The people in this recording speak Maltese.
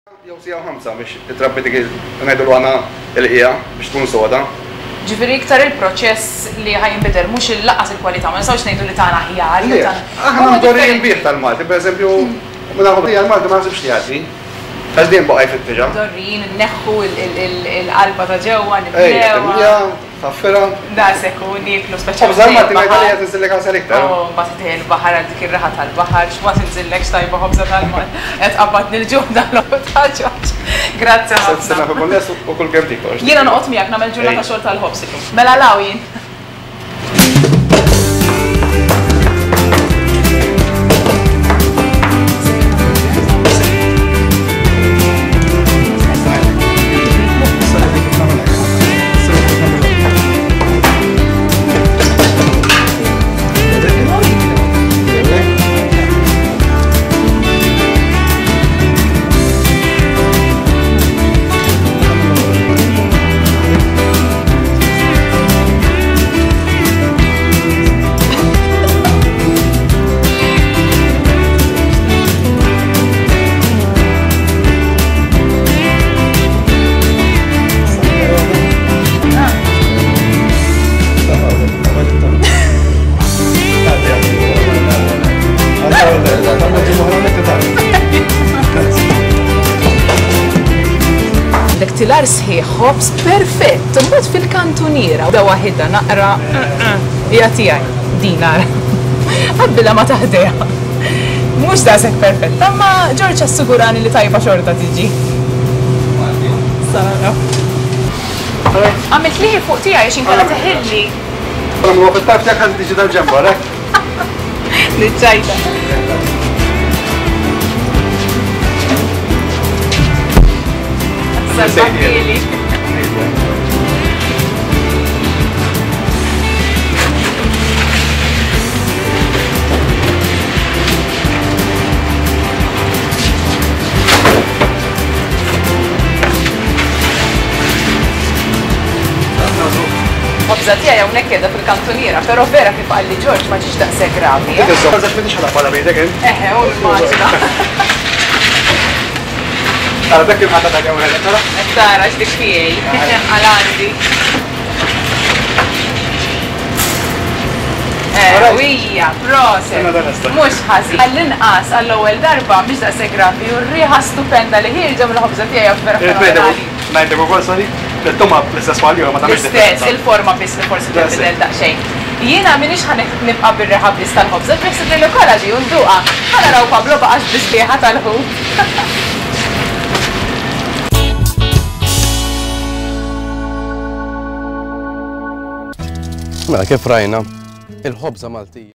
Jew sija 5 biex titrabbi dik ngħidu għana l-qija biex tkun soda. Ġifieri iktar il-proċess li ħajinbidel mhux il-laqas il-kwalità, ma nistgħux ngħidu li tagħna aħjar. Aħna mdorrin bih tal-Malti, pereżempju, meta ħobija l-Malti ma nsibx jagħti. Għax din baqgħi fit-tiġa. Dorrin, nneħħu l-qalba ta' ġewwa, nibdew. Taffira. Dasek u nieklu speċjalment. Ħobża Malti ngħidha li qed tinżillek għasal iktar. Mbagħad tidħel il-baħar għal dik ir-raħa tal-baħar, x'waqt inżillek x'tajba ħobża tal-Malti. Qed qabadni l-ġuħ tal-ħobża ġorġ. Grazzi ħafna. Sena fil-konnes u kull kemm tikol. Jiena noqgħod miegħek nagħmel ġurnata xogħol tal-ħobsiku. Mela law jien. Tilar sħiħ, ħobs perfett, imbagħad fil-kantuniera u waħedha naqra hija tiegħi din nara. Qabbilha ma taħdejha. Mhux daqshekk perfett, imma Ġorġ assigurani li tajba xorta tiġi. Sara. Għamilt liħi fuq tiegħi x'in kellha teħilli. Mela fit-taf tiegħek ħadd tiġi tal-ġemba, rek? Niċċajta. Salvatili. Ħobża tiegħi hawnhekk qiegħda fil-kantuniera, però vera kif qal li Ġorġ ma ġiex daqshekk gravi. Ma żax ħalaq bħala bejtek int? U immaġina. Għala dak kif ħadd għadha wieħed tara? Tara x'dik tiegħi, għal-għandi. Wija, proset. Mhux ħażin. Għall-inqas għall-ewwel darba mhix daqshekk gravi u r-riħa stupenda li ħirġa mill-ħobża tiegħi vera fenomenali. Ngħidlek ukoll sali, tittumha bl-istess walju ma tagħmilx l-istess, il-forma biss li forsi tinbidel daqsxejn. Jiena minix nibqa' bir-riħa biss tal-ħobża, biss li l-ukoll ġi u nduqa. Ħanaraw Pablo baqax biss liħa tal-ħut. Mela kif rajna il-ħobża Maltija.